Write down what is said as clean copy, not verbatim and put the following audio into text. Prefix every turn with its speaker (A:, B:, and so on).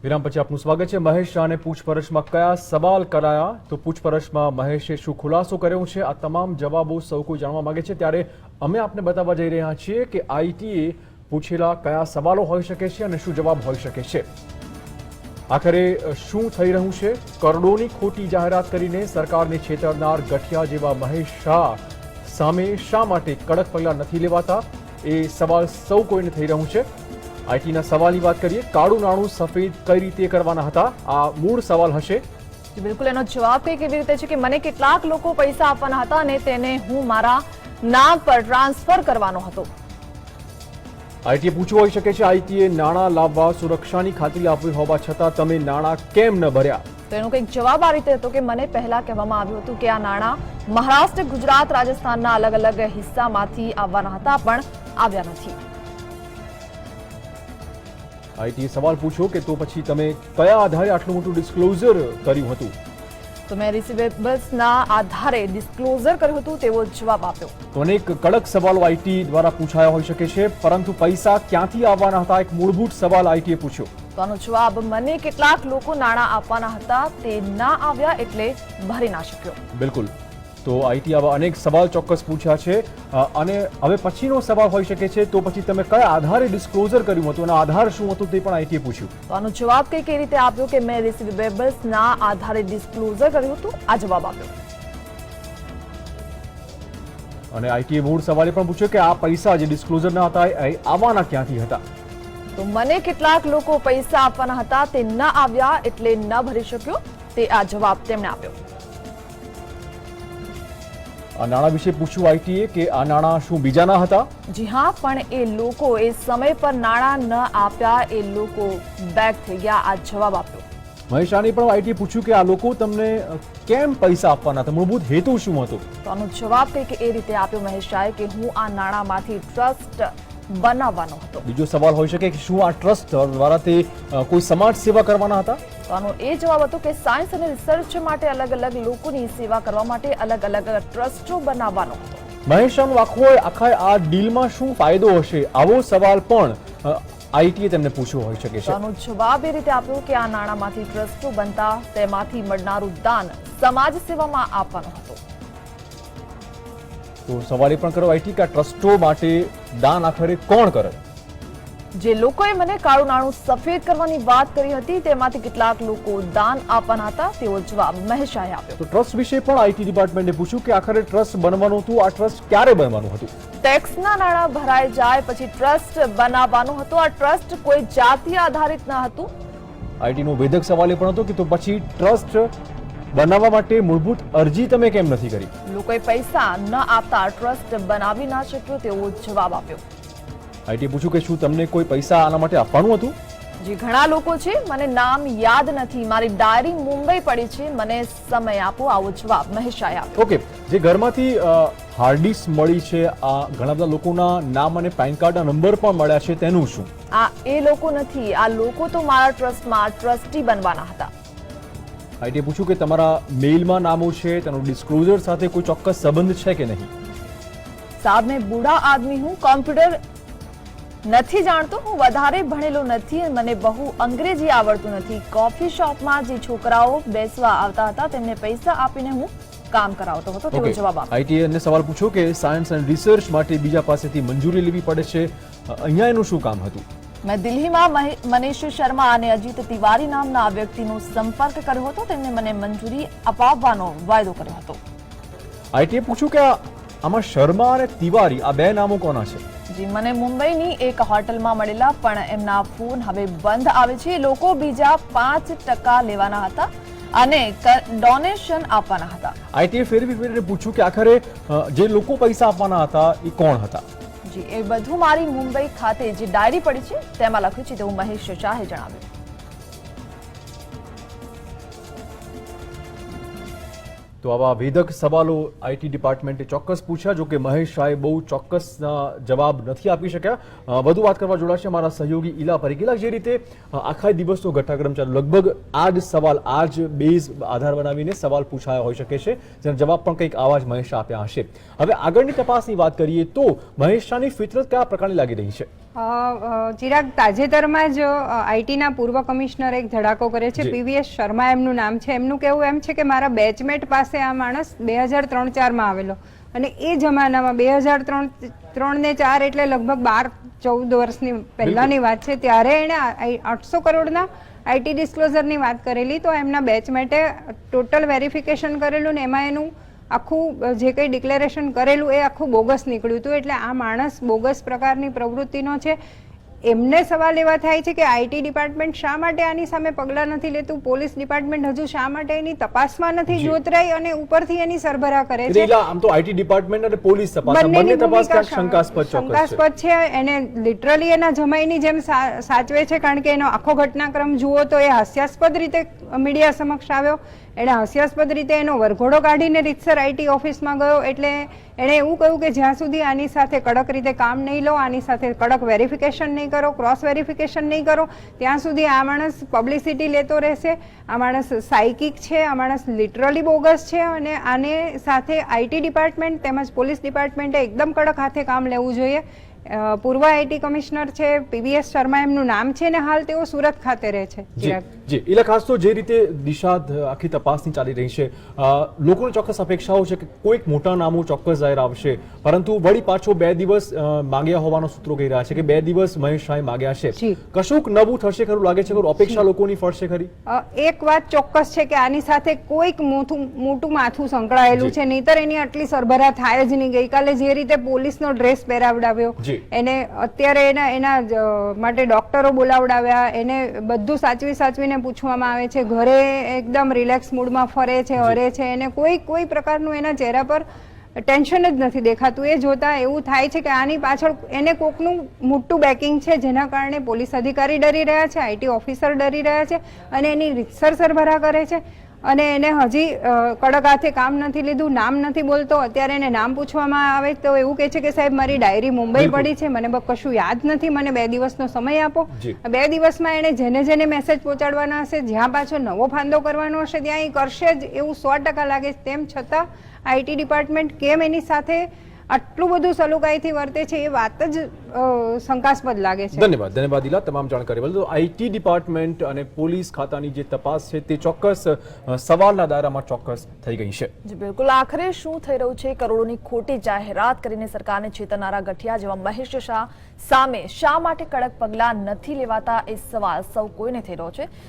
A: વિરામ પછી આપનું સ્વાગત છે। મહેશ શાહને પૂછપરછમાં કયા સવાલ કરાયા તો પૂછપરછમાં મહેશે શું ખુલાસો કર્યો છે આ તમામ જવાબો સૌ કોઈ જાણવા માંગે છે। ત્યારે અમે આપને બતાવવા જઈ રહ્યા છીએ કે આઈટીએ પૂછેલા કયા સવાલો હોઈ શકે છે અને શું જવાબ હોઈ શકે છે। આખરે શું થઈ રહ્યું છે? કરોડોની ખોટી જાહેરાત કરીને સરકારને છેતરનાર ગઠિયા જેવા મહેશ શાહ સામે શા માટે કડક પગલાં નથી લેવાતા એ સવાલ સૌ કોઈને થઈ રહ્યું છે। આઈટીના સવાલની વાત કરીએ, કાળું નાણું સફેદ કઈ રીતે કરવાના હતા આ મૂળ સવાલ હશે।
B: બિલકુલ એનો જવાબ કેવી રીતે છે કે મને કેટલાક લોકો પૈસા આપવાના હતા અને તેને હું મારા નામ પર ટ્રાન્સફર કરવાનો હતો।
A: આઈટીએ પૂછવું હોઈ શકે છે, આઈટીએ નાણાં લાવવા સુરક્ષાની ખાતરી આપવી હોવા છતાં તમે નાણાં કેમ ન ભર્યા?
B: તો એનો કંઈક જવાબ આ રીતે હતો કે મને પહેલા કહેવામાં આવ્યું હતું કે આ નાણાં મહારાષ્ટ્ર, ગુજરાત, રાજસ્થાનના અલગ અલગ હિસ્સામાંથી આવવાના હતા પણ આવ્યા નથી।
A: આઈટીએ સવાલ પૂછ્યો કે તો પછી તમે કયા આધારે આટલું મોટું ડિસ્ક્લોઝર કર્યું હતું?
B: તો મેં રિસીવેબલ્સના આધારે ડિસ્ક્લોઝર કર્યું હતું તેવો જવાબ આપ્યો।
A: તો અનેક કડક સવાલો આઈટી દ્વારા પૂછાયા હોઈ શકે છે, પરંતુ પૈસા ક્યાંથી આવવાના હતા એક મૂળભૂત સવાલ આઈટીએ પૂછ્યો।
B: તો આનો જવાબ મને કેટલાક લોકો નાણાં આપવાના હતા તે ના આવ્યા એટલે ભરી ના શક્યો।
A: બિલકુલ, તો આઈટી આવા અનેક સવાલ ચોક્કસ પૂછ્યા છે અને હવે પછીનો સવાલ હોઈ શકે છે તો પછી તમે કયા આધારે ડિસ્ક્લોઝર કર્યું હતું અને આધાર શું હતું તે પણ આઈટીએ પૂછ્યું।
B: તો આનો જવાબ કઈ રીતે આપ્યો કે મેં રિસીવેબલ્સના આધારે ડિસ્ક્લોઝર કર્યું હતું આ જવાબ આપ્યો।
A: અને આઈટીએ મૂળ સવાલે પણ પૂછ્યો કે આ પૈસા જે ડિસ્ક્લોઝર ના હતા એ આવવાના ક્યાંથી હતા?
B: તો મને કેટલાક લોકો પૈસા આપવાના હતા તે ન આવ્યા એટલે ન ભરી શક્યો તે આ જવાબ તેમણે આપ્યો।
A: આ નાણાં વિશે પૂછ્યું આઈટીએ કે આ નાણાં શું બીજાના હતા?
B: જી હા, પણ એ લોકો એ સમય પર નાણાં ન આપ્યા એ લોકો બેક થઈ ગયા આ જવાબ આપ્યો।
A: મહેશ શાહને પણ આઈટીએ પૂછ્યું કે આ લોકો તમને કેમ પૈસા આપવાના હતા, મૂળભૂત હેતુ શું હતો?
B: તો આનો જવાબ કંઈક એ રીતે આપ્યો મહેશ શાહે કે હું આ નાણાંમાંથી ટ્રસ્ટ બનાવવાનો હતો।
A: બીજો સવાલ હોઈ શકે કે શું આ ટ્રસ્ટ દ્વારા તે કોઈ સમાજ સેવા કરવાના હતા?
B: તો આનો એ જવાબ હતો કે સાયન્સ અને રિસર્ચ માટે અલગ અલગ લોકોની સેવા કરવા માટે અલગ અલગ ટ્રસ્ટો બનાવવાનો હતો।
A: મહેશ શાહનો આખા આ ડીલમાં શું ફાયદો હશે આવો સવાલ પણ આઈટીએ તેમને પૂછ્યો હોઈ શકે છે।
B: આનો જવાબ એ રીતે આપ્યો કે આ નાણાંમાંથી ટ્રસ્ટો બનતા તેમાંથી મળનારું દાન સમાજ સેવામાં આપવાનો હતો।
A: તો સવાલ એ પણ કરો આઈટી કે આ ટ્રસ્ટો માટે દાન આખરે કોણ કરે?
B: જે લોકોએ મને કાળું નાણું સફેદ કરવાની વાત કરી હતી તેમાંથી કેટલાક લોકો દાન આપવાના હતા તેવો જવાબ મહેશ શાહે આપ્યો।
A: તો ટ્રસ્ટ વિશે પણ આઈટી ડિપાર્ટમેન્ટે પૂછ્યું કે આખરે ટ્રસ્ટ બનવાનું હતું, આ ટ્રસ્ટ ક્યારે બનવાનું હતું?
B: ટેક્સના નાણાં ભરાઈ જાય પછી ટ્રસ્ટ બનાવવાનું હતું। આ ટ્રસ્ટ કોઈ જાતિ આધારિત ન હતું।
A: આઈટીનો વેધક સવાલ એ પણ હતો કે તો પછી ટ્રસ્ટ બનાવવા માટે મૂળભૂત અરજી તમે કેમ નથી કરી?
B: લોકોએ પૈસા ન આપતા ટ્રસ્ટ બનાવી ના શક્યો તેવો જવાબ આપ્યો।
A: આઈટીએ પૂછ્યું કે શું તમને કોઈ પૈસા આના માટે આપવાનું હતું?
B: જે ઘણા લોકો છે, મને નામ યાદ નથી, મારી ડાયરી મુંબઈ પડી છે, મને સમય આપો આવો જવાબ મહેશ શાહે આપ્યો।
A: ઓકે, જે ઘરમાંથી હાર્ડ ડિસ્ક મળી છે, આ ઘણા બધા લોકોના નામ અને પેન કાર્ડના નંબર પણ મળ્યા છે, તેનું શું?
B: આ એ લોકો નથી, આ લોકો તો મારા ટ્રસ્ટમાં ટ્રસ્ટી બનવાના હતા।
A: આઈટીએ પૂછ્યું કે તમારા મેઇલમાં નામો છે, તેનો ડિસ્ક્લોઝર સાથે કોઈ ચોક્કસ સંબંધ છે કે નહીં?
B: સાહેબ મેં બુઢા આદમી હું, કોમ્પ્યુટર નથી જાણતો, હું વધારે ભણેલો નથી, મને બહુ અંગ્રેજી આવડતું નથી। કોફી શોપમાં જે છોકરાઓ બેસવા આવતા હતા તેમને પૈસા આપીને હું કામ કરાવતો હતો તેવો જવાબ આપ્યો।
A: આઈટીએ ને સવાલ પૂછ્યો કે સાયન્સ એન્ડ રિસર્ચ માટે બીજા પાસેથી મંજૂરી લેવી પડે છે, અહીંયા એનું શું કામ હતું?
B: મેં દિલ્હીમાં મનીષ શર્મા અને અજીત તિવારી નામના વ્યક્તિનો સંપર્ક કર્યો હતો, તેમને મને મંજૂરી અપાવવાનો વાયદો કર્યો હતો।
A: આઈટીએ પૂછ્યું કે આમાં શર્મા અને તિવારી આ બે નામો કોના છે?
B: જી મને મુંબઈની એક હોટલમાં મળેલા પણ એમના ફોન હવે બંધ આવે છે। લોકો બીજા 5% લેવાના હતા અને ડોનેશન આપવાના હતા।
A: આઈટીએ ફેરવીને પૂછ્યું કે આખરે જે લોકો પૈસા આપવાના હતા એ કોણ હતા?
B: જી એ બધું મારી મુંબઈ ખાતે જે ડાયરી પડી છે તેમાં લખ્યું છે તેવું મહેશ શાહે જણાવ્યું।
A: તો આવા વેધક સવાલો આઈટી ડિપાર્ટમેન્ટે ચોક્કસ પૂછ્યા, જો કે મહેશ શાહે બહુ ચોક્કસ જવાબ નથી આપી શક્યા। વધુ વાત કરવા જોડાશે અમારા સહયોગી ઈલા પરીગીલા। જે રીતે આખા દિવસનો ઘટનાક્રમ ચાલુ, લગભગ આ જ સવાલ, આ જ બેઝ આધાર બનાવીને સવાલ પૂછાયા હોઈ શકે છે, જેનો જવાબ પણ કંઈક આવા જ મહેશ શાહ આપ્યા હશે। હવે આગળની તપાસની વાત કરીએ તો મહેશ શાહની ફિતરત કયા પ્રકારની લાગી રહી છે?
C: ચિરાગ, તાજેતરમાં જ આઈટીના પૂર્વ કમિશનર એક ધડાકો કરે છે.
A: જી.
C: પીવીએસ શર્મા એમનું નામ છે. એમનું કહેવું એમ છે કે મારા બેચમેટ પાસે આ માણસ 2003-04 આવેલો અને એ જમાનામાં 2003 ને 4 એટલે લગભગ 12-14 વર્ષની પહેલાની વાત છે. ત્યારે એણે 800 કરોડના આઈટી ડિસ્ક્લોઝરની વાત કરેલી. તો એમના બેચમેટે ટોટલ વેરિફિકેશન કરેલું ને એમાં એનું આખું જે કંઈ ડિક્લેરેશન કરેલું એ આખું બોગસ નીકળ્યું હતું. એટલે આ માણસ બોગસ પ્રકારની પ્રવૃત્તિનો છે. એમને સવાલ એવા થાય છે કે આઈટી ડિપાર્ટમેન્ટ શા માટે આની સામે પગલાં નથી લેતું, પોલીસ ડિપાર્ટમેન્ટ હજુ શા માટે એની તપાસમાં નથી
A: જી.
C: જોતરાઈ અને ઉપરથી એની સરભરા કરે છે.
A: એટલે આમ તો આઈટી ડિપાર્ટમેન્ટ અને પોલીસ તપાસ
C: બંનેની
A: બંને તપાસ
C: ભૂમિકા
A: ક્યાંક શંકાસ્પદ ચોક્કસ છે.
C: શંકાસ્પદ છે. એને લિટરલી એના જમાઈની જેમ સાચવે છે, કારણ કે એનો આખો ઘટનાક્રમ જુઓ તો એ હાસ્યાસ્પદ રીતે મીડિયા સમક્ષ આવ્યો. એણે હાસ્યાસ્પદ રીતે એનો વરઘોડો કાઢીને રીતસર આઈટી ઓફિસમાં ગયો. એટલે એણે એવું કહ્યું કે જ્યાં સુધી આની સાથે કડક રીતે કામ નહીં લો, આની સાથે કડક વેરિફિકેશન નહીં કરો, ક્રોસ વેરિફિકેશન નહીં કરો, ત્યાં સુધી આ માણસ પબ્લિસિટી લેતો રહેશે. આ માણસ સાયકિક છે, આ માણસ લિટરલી બોગસ છે અને આને સાથે આઈટી ડિપાર્ટમેન્ટ તેમજ પોલીસ ડિપાર્ટમેન્ટે એકદમ કડક હાથે કામ લેવું જોઈએ. પૂર્વ આઈટી કમિશનર છે પીવીએસ શર્મા એમનું નામ છે ને હાલ તેઓ સુરત ખાતે રહે છે.
A: જી એટલે ખાસ તો જે રીતે દિશા આખી તપાસની ચાલી રહી છે, લોકોને ચોક્કસ અપેક્ષાઓ છે કે કોઈક મોટા નામો ચોક્કસ જાહેર આવશે, પરંતુ વળી પાછો 2 દિવસ માંગ્યા હોવાનો સૂત્રો કહી રહ્યા છે કે 2 દિવસ મહેશ શાહે માંગ્યા છે.
C: જી.
A: કશુંક નવું થશે ખરું લાગે છે, ખરું અપેક્ષા લોકોની ફળશે ખરી?
C: એક વાત ચોક્કસ છે કે આની સાથે કોઈક મોટું માથું સંકળાયેલું
A: જી.
C: છે, નહીતર એની આટલી સરભરા થાય જ નહીં. ગઈકાલે જે રીતે પોલીસનો ડ્રેસ પહેરાવડાવ્યો,
A: જી.
C: એને અત્યારે એના માટે ડોક્ટરો બોલાવડાવ્યા, એને બધું સાચવીને પૂછવામાં આવે છે, ઘરે એકદમ રિલેક્સ મૂડમાં ફરે છે, હરે છે, એને કોઈ પ્રકારનું એના ચહેરા પર ટેન્શન જ નથી દેખાતું. એ જોતા એવું થાય છે કે આની પાછળ એને કોકનું મોટું બેકિંગ છે, જેના કારણે પોલીસ અધિકારી ડરી રહ્યા છે, આઈટી ઓફિસર ડરી રહ્યા છે અને એની રીતસર સરભરા કરે છે. અને એને હજી કડક હાથે કામ નથી લીધું, નામ નથી બોલતો. અત્યારે એને નામ પૂછવામાં આવે તો એવું કહે છે કે સાહેબ મારી ડાયરી મુંબઈ
A: બિલકુલ.
C: પડી છે, મને કશું યાદ નથી, મને 2 દિવસનો સમય આપો.
A: જી.
C: 2 દિવસમાં એને જેને મેસેજ પહોંચાડવાના હશે, જ્યાં પાછો નવો ફાંદો કરવાનો હશે ત્યાં એ કરશે જ એવું 100% લાગે છે. તેમ છતાં આઈટી ડિપાર્ટમેન્ટ કેમ એની સાથે આટલું બધું સલુકાઈથી વર્તે છે એ વાત જ શંકાસ્પદ લાગે છે.
A: ધન્યવાદ ઈલા તમામ જાણકારી બદલ. તો આઈટી ડિપાર્ટમેન્ટ અને પોલીસ ખાતાની જે તપાસ છે તે ચોક્કસ સવાલના દાયરામાં ચોક્કસ થઈ ગઈ છે.
B: જી બિલકુલ. આખરે શું થઈ રહ્યું છે? કરોડોની ખોટી જાહેરાત કરીને સરકારને છેતરનારા ગઠિયા જેવા મહેશ શાહ સામે શા માટે કડક પગલાં નથી લેવાતા એ સવાલ સૌ કોઈને થઈ રહ્યો છે.